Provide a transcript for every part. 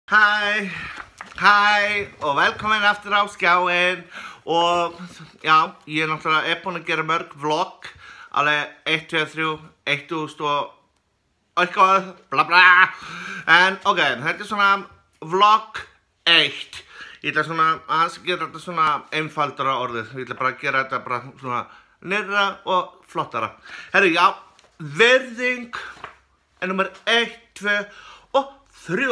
Hæ og velkomin aftur á skjáinn og já, ég náttúrulega búinn að gera mörg vlogg alveg 1, 2, 3, 1000 og eitthvað bla bla en ok, þetta svona vlogg 1 ég ætla svona að gera þetta svona einfaldara orðið ég ætla bara að gera þetta bara svona nýrra og flottara herru, já, virðing er nummer 1, 2 og 3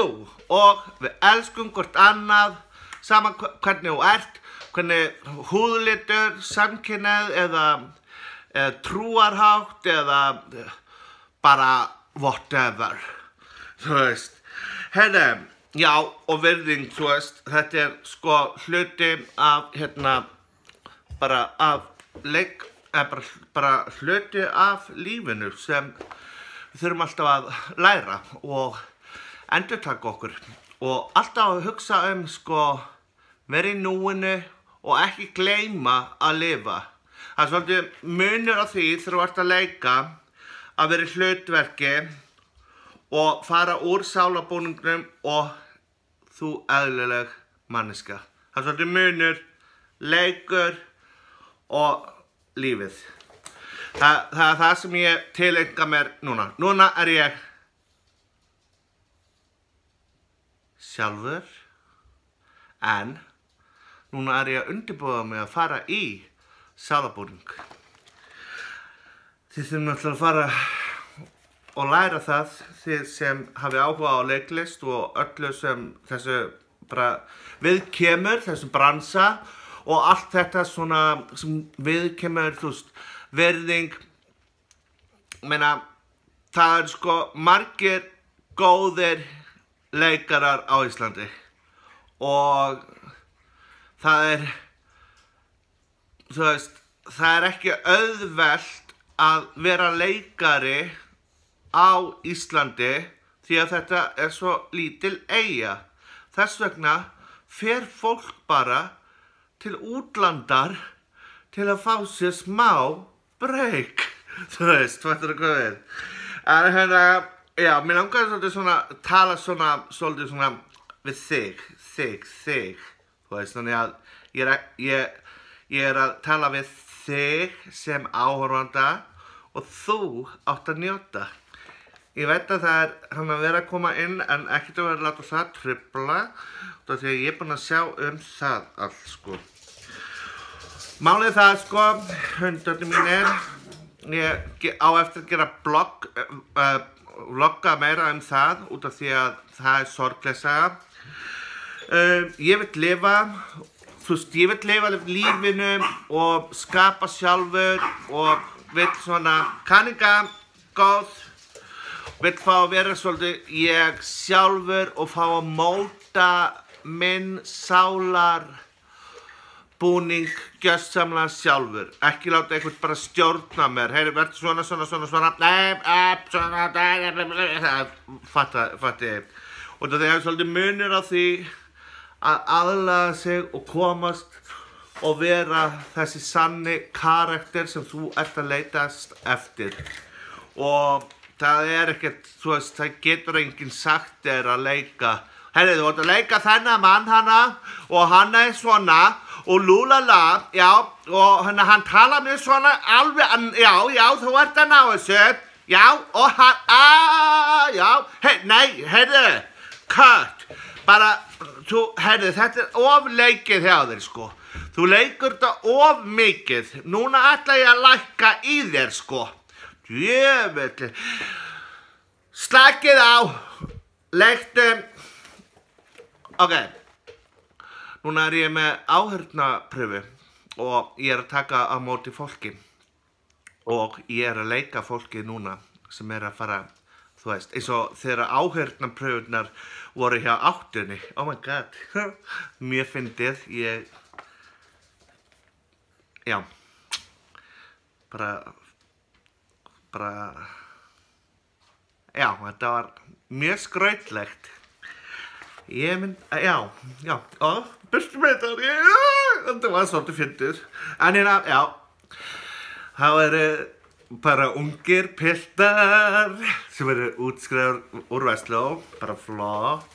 og við elskum hvort annað sama hvernig þú ert hvernig húðlitur, samkynhneigð eða trúarhátt eða bara whatever þú veist já og virðing þú veist þetta sko hluti af bara af bara hluti af lífinu sem við þurfum alltaf að læra og endurtaka okkur og alltaf að hugsa sko vera í núinu og ekki gleyma að lifa. Það er svolítið munur á því þegar þú ert að leika að vera í hlutverki og fara úr sálabúningnum og þú eðlileg manneskja. Það er svolítið munur, leikur og lífið. Það er það sem ég tileinka mér núna. Núna er ég sjálfur, en núna er ég að undirbúa mig að fara í sálabúning. Þið þurfum náttúrulega að fara og læra það, þið sem hafi áhuga á leiklist og öllu sem þessu bara viðkemur, þessu bransa og allt þetta svona sem viðkemur, þú veist, virðing, meina, það er sko margir góðir leikarar á Íslandi og það þú veist, það er ekki auðvelt að vera leikari á Íslandi því að þetta er svo lítil eyja. Þess vegna fer fólk bara til útlandar til að fá sér smá break. Þú veist, hvað er hvað við? En já, mér langar svolítið svona tala svolítið svona við þig. Þú veist, þannig að ég er að tala við þig sem áhorfanda og þú átt að njóta. Ég veit að það er hann að vera að koma inn en ekkert að vera að láta það trufla því að ég er búinn að sjá það allt sko. Málið það sko, hundarnir mínir, ég á eftir að gera vlogga meira það út af því að það er sorgleg saga. Ég vil lifa, þú veist, ég vil lifa lífinu og skapa sjálfur og vil svona kanninga góð, vil fá að vera svolítið ég sjálfur og fá að móta minn sálar búning gjörsamlega sjálfur, ekki láta einhvern bara stjórna mér, heyri, verður svona, fatti, og það er svolítið munur á því að aðlaga sig og komast og vera þessi sanni karakter sem þú ert að leitast eftir og það er ekkert, þú veist, það getur enginn sagt þér að leika, heyri, þú ert að leika þennan mann hana og hann er svona og lúlala, já, og hann tala mér svona alveg, já, þú ert að ná þessu, já, og hann, já, nei, heyrðu, cut, bara, heyrðu, þetta er of leikið hjá þér, sko, þú leikur þetta of mikið, núna ætla ég að lækka í þér, sko, djöfull, slakið á, leiktu, ok. Núna er ég með áheyrnarpröfu og ég er að taka á móti fólki og ég er að leika fólki núna sem er að fara, þú veist, eins og þegar áheyrnarpröfunar voru hjá áttunni, oh my god, mjög fyndið, já, já, þetta var mjög skrautlegt. Ég já, byrstu með þetta var svolítið fyndið. En já, það eru bara ungir piltar sem eru útskrifaðir úr Versló, bara flott.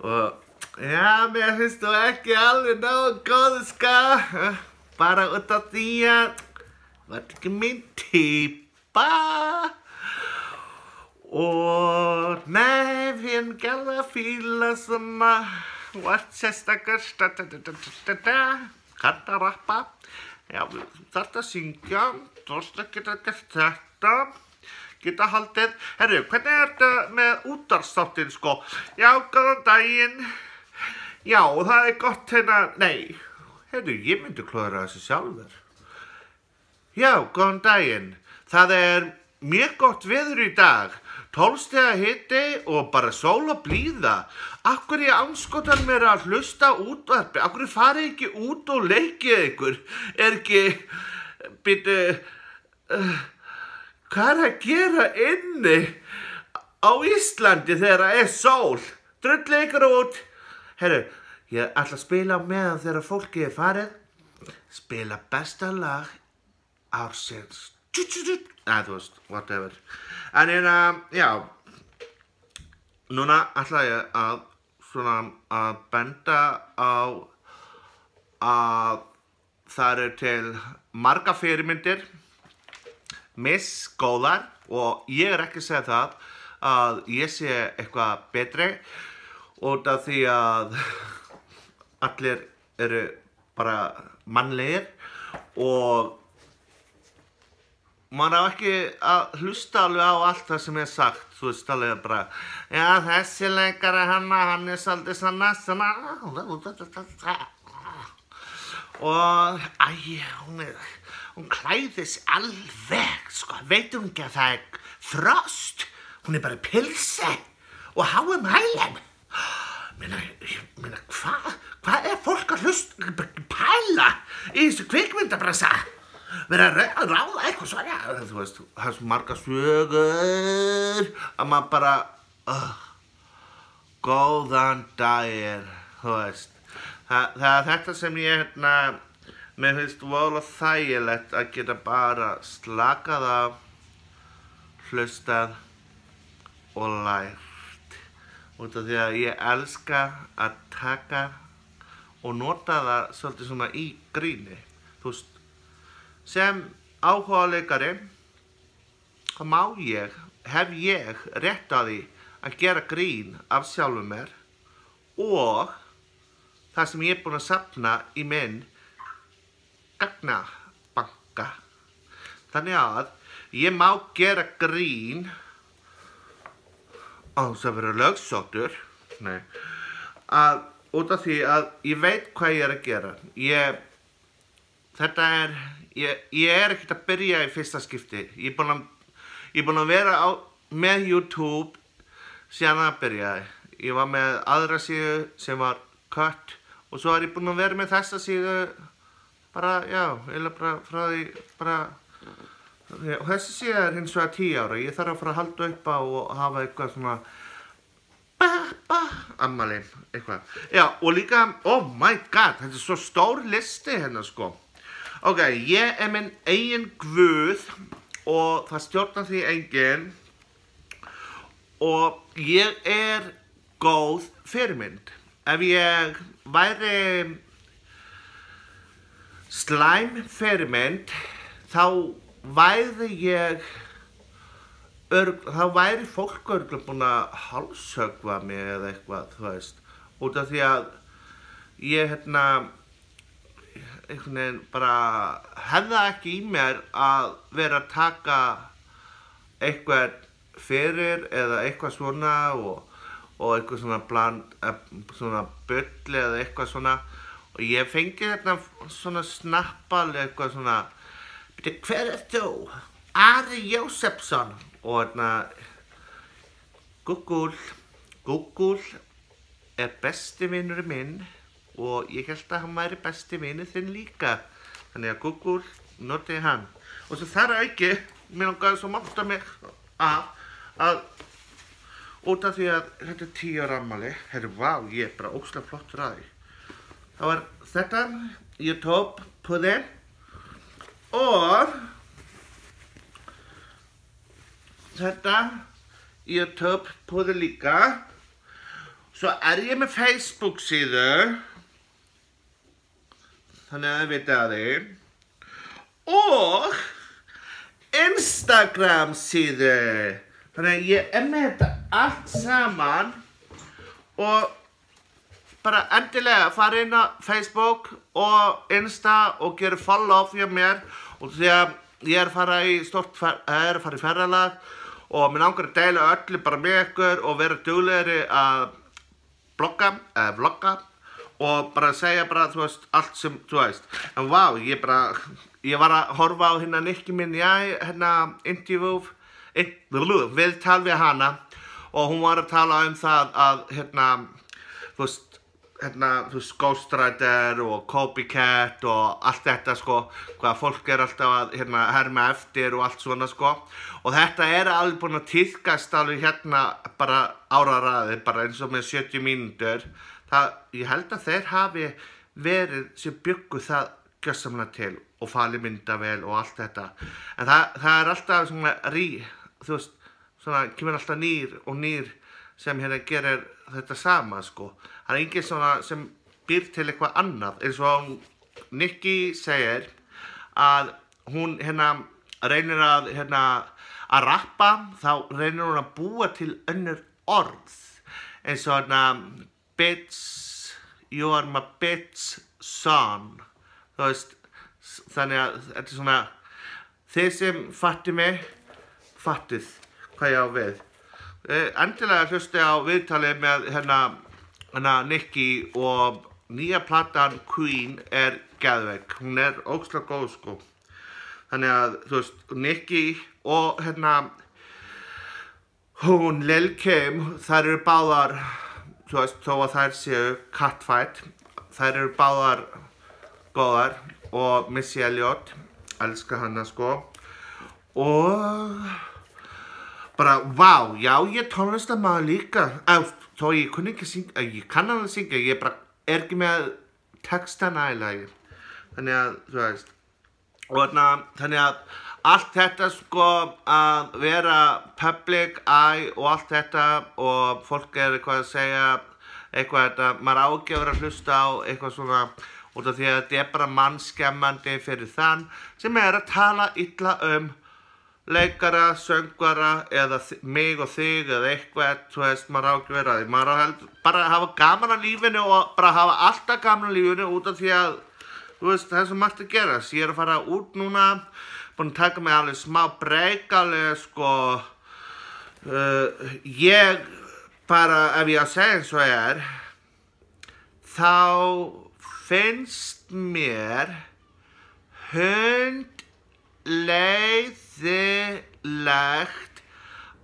Og já, mér finnst þú ekki alveg nógu góð, sko. Bara út af því að þú ert ekki mín týpa. Og nei, við erum ekki alveg að fíla svona, þú ert sérstakur, kannt að rappa. Já, þú þarft að syngja, þú þarft að geta gert þetta, geta haldið. Herru, hvernig er þetta með útvarpsþáttinn, sko? Já, góðan daginn. Já, það er gott hérna, nei, herru, ég myndi klóra þessu sjálfur. Já, góðan daginn. Það er mjög gott veður í dag. 12 stiga hiti og bara sól og blíða. Af hverju andskotar mér að hlusta útvarpi? Af hverju farið ekki út og leikið ykkur? Er ekki, hvað er að gera inni á Íslandi þegar það er sól? Drullið ykkur út. Herru, ég ætla að spila á meðan þegar fólkið er farið. Spila besta lag ársins. Þú veist, whatever. En já, núna ætla ég að benda á að það eru til marga fyrirmyndir, misgóðar, og ég er ekki að segja það að ég sé eitthvað betri út af því að allir eru bara mannlegir og maður á ekki að hlusta alveg á allt það sem er sagt, þú veist alveg bara, já, þessi leikari hann er svolítið svona, og, hún klæðis alveg, sko, veitum ekki að það er frost, hún er bara pilsi og háum hælum, meina, hvað er fólk að hlusta, pæla í þessu kvikmyndabransa? Verið að ráða eitthvað svona, þú veist, það er svo margar sögur að maður bara, góðan daginn, þú veist. Það er þetta sem ég, mér finnst voðalega þægilegt að geta bara slakað af, hlustað og lært. Út af því að ég elska að taka og nota það svolítið svona í gríni, þú veist. Sem áhugaleikari, hef ég rétt á því að gera grín af sjálfum mér og það sem ég er búinn að safna í minn gagnabanka. Þannig að ég má gera grín á þess að vera lögsóttur, út af því að ég veit hvað ég er að gera. Ég er ekkert að byrja í fyrsta skipti. Ég er búinn að vera með YouTube síðan það byrjaði. Ég var með aðra síðu sem var cut og svo er ég búinn að vera með þessa síðu bara, já, eiginlega bara frá því, og þessi síða er hins vegar 10 ára. Ég þarf að fara að halda upp á og hafa eitthvað svona ammali, eitthvað. Já, og líka, oh my god, þetta er svo stór listi hérna, sko. Ok, ég er minn eigin guð og það stjórnar því enginn og ég er góð fyrirmynd. Ef ég væri slæm fyrirmynd, þá væri fólk örugglega búin að hálshöggva mig eða eitthvað, þú veist. Út af því að ég, einhvern veginn bara hefði það ekki í mér að vera að taka eitthvað fyrir eða eitthvað svona og eitthvað svona bull eða eitthvað svona og ég fengi svona snappal eitthvað svona, hver er þú? Ari Jósefsson og Google er besti vinur minn og ég held að hann væri besti vinur þinn líka. Þannig að Google notaði hann. Og svo þar að auki, mér langaði svo monta mig að út af því að þetta er 10 ára afmæli. Herru, vá, ég er bara ógeðslega flottur að því. Það var þetta, YouTube púði og þetta YouTube púði líka. Svo ég með Facebook síðu, þannig að þið vitið að því, og Instagram síðu. Þannig að ég með þetta allt saman og bara endilega fara inn á Facebook og Insta og gera follow fyrir mér og því að ég að fara í ferðalag og mér langar að deila öllu bara með ykkur og vera duglegri að vlogga og bara segja bara, þú veist, allt sem, þú veist. En vá, ég var að horfa á hérna Nikki minn, interview, viðtal við hana og hún var að tala það að, þú veist, Ghostwriter og Copycat og allt þetta, sko, hvað fólk alltaf að, herma eftir og allt svona, sko. Og þetta alveg búin að tíðkast alveg bara áraraðir, bara eins og með 70 mínútur. Ég held að þeir hafi verið sem byggu það gjörsamlega til og falið myndavél og allt þetta. En það alltaf svona þú veist, svona kemur alltaf nýr og nýr sem gerir þetta sama, sko. Það enginn svona sem býr til eitthvað annað. Eins og Nikki segir að hún reynir að rappa, þá reynir hún að búa til önnur orð. Eins og bitch, you are my bitch son. Þú veist, þannig að þetta svona, þið sem fattið mig, fattið hvað ég á við. Endilega hlusti á viðtalið með Nikki og nýja platan Queen geðveik. Hún ógeðslega góð, sko. Þannig að, þú veist, Nikki og hún Lil Kim, þær eru báðar, þú veist, þó að þær séu catfight, þær eru báðar góðar og Missy Elliott, elska hana, sko. Og bara, vá, já, ég tónlistarmaður líka. Þó ég kunni ekki syngja, ég kann alveg syngja, ég bara ekki með textana í lagi. Þannig að, þú veist, og þannig að allt þetta, sko, að vera public eye og allt þetta og fólk eitthvað að segja, eitthvað maður á ekki að vera að hlusta á eitthvað svona, út af því að þetta bara mannskemmandi fyrir þann sem að tala illa leikara, söngvara eða mig og þig eða eitthvað, þú veist, maður á ekki vera því. Maður á bara að hafa gaman að lífinu og bara hafa alltaf gaman að lífinu út af því að, þú veist, það sem margt að gerast. Ég að fara út núna, búin að taka mig alveg smá break, alveg, sko, ég bara, ef ég að segja eins og þá finnst mér leiðilegt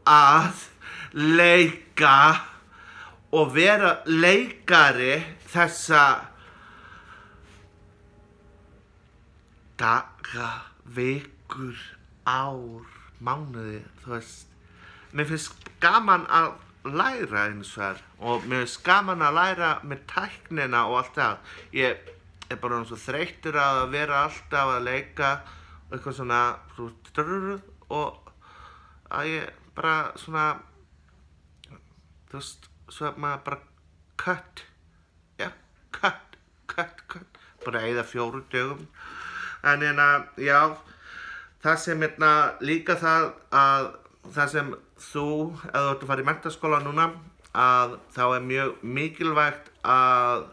að leika og vera leikari þessa daga, vikur, ár, mánuði, þú veist. Mér finnst gaman að læra eins og mér finnst gaman að læra með tæknina og allt það. Ég bara svo þreyttur að vera alltaf að leika eitthvað svona og að ég bara svona, þú veist, svo að maður bara cut, bara eyða 4 dögum. En já, það sem líka það að það sem þú, ef þú ert að fara í menntaskóla núna, að þá mjög mikilvægt að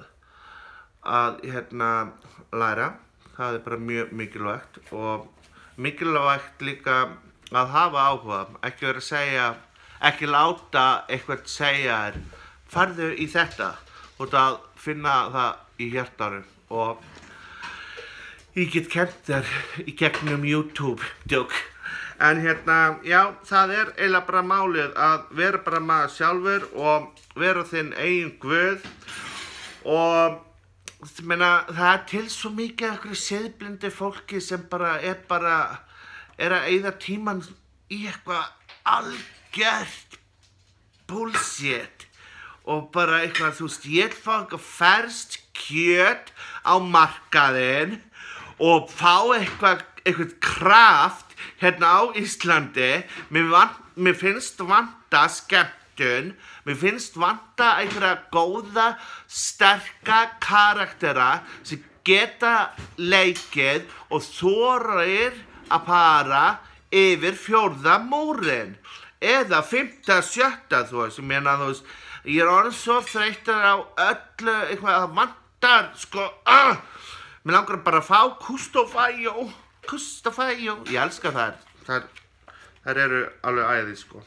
læra. Það bara mjög mikilvægt og mikilvægt líka að hafa áhuga, ekki vera að segja, ekki láta eitthvað segja farðu í þetta og að finna það í hjartanum og ég get kennt þér í gegnum YouTube, djók. En já, það eiginlega bara málið að vera bara maður sjálfur og vera þinn eigin guð og það til svo mikið af einhverju siðblindi fólki sem bara að eyða tímann í eitthvað algjört bullshit og bara eitthvað, þú veist, ég fá eitthvað ferskt kjöt á markaðinn og fá eitthvað kraft á Íslandi. Mér finnst vanta skemmtun skömmtun. Mér finnst vanta einhverja góða, sterka karaktera sem geta leikið og þorir að fara yfir 4. múrinn. Eða 5., 7., þú veist, ég meina, þú veist, ég orðinn svo þreyttur á öllu, eitthvað að vantar, sko, mér langar bara að fá Kustofæjó, ég elska þær eru alveg æði, sko.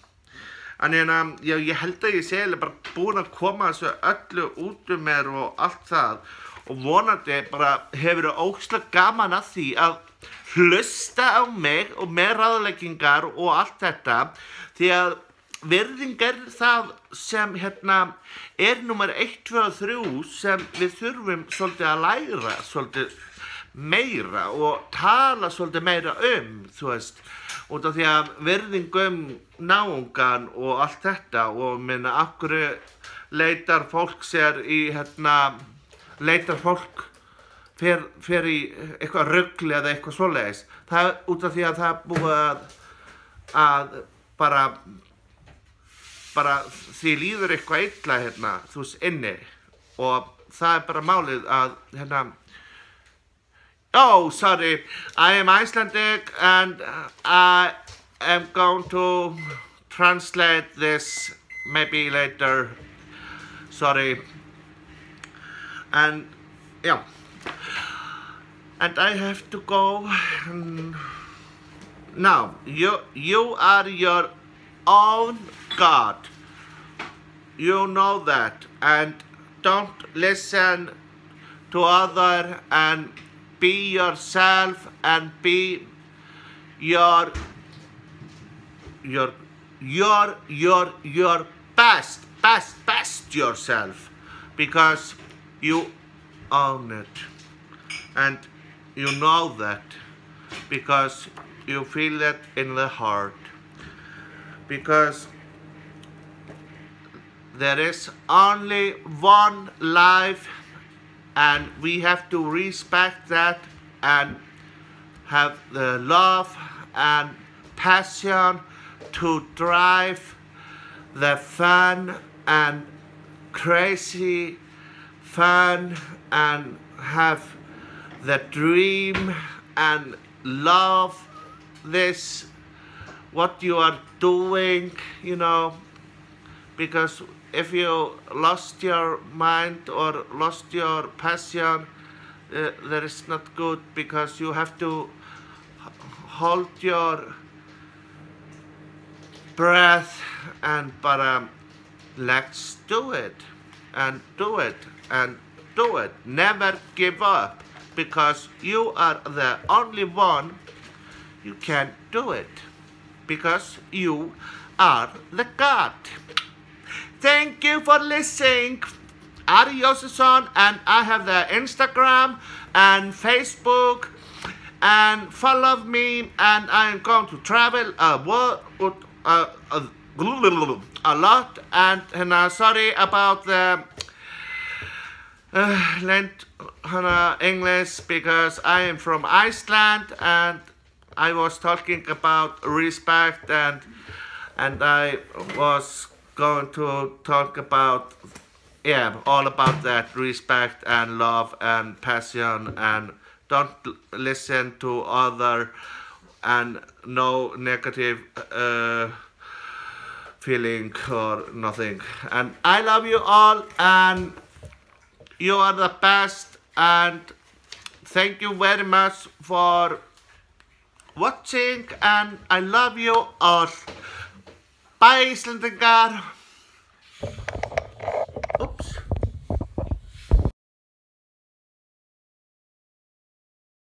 En ég held að ég sé bara búin að koma þessu öllu út mér og allt það, og vonandi bara hefur ógeðslega gaman að því að hlusta á mig og með ráðleggingar og allt þetta, því að virðing það sem númer 1, 2 og 3 sem við þurfum svolítið að læra svolítið meira og tala svolítið meira þú veist, út af því að virðing náungan og allt þetta, og minna, af hverju leitar fólk sér í leitar fólk fer í eitthvað rugl eða eitthvað svoleiðis. Það er út af því að það er búið að bara því líður eitthvað illa þú veist, inni, og það er bara málið að oh, sorry, I am Icelandic and I am going to translate this maybe later, sorry, and yeah. And I have to go now. You are your own God. You know that, and don't listen to other, and be yourself, and be your best yourself, because you own it. And you know that because you feel it in the heart. Because there is only one life, and we have to respect that and have the love and passion to drive the fun and crazy fun and have the dream and love this what you are doing, you know, because if you lost your mind or lost your passion, that is not good, because you have to hold your breath and let's do it and do it and do it. Never give up, because you are the only one you can do it, because you are the God. Thank you for listening. Ari Jósefsson, and I have the Instagram and Facebook, and follow me, and I am going to travel a lot, and sorry about the English, because I am from Iceland, and I was talking about respect, and I was going to talk about, yeah, all about that, respect and love and passion, and don't listen to other, and no negative feeling or nothing. And I love you all, and you are the best, and thank you very much for watching, and I love you all. Bye, Íslendingar.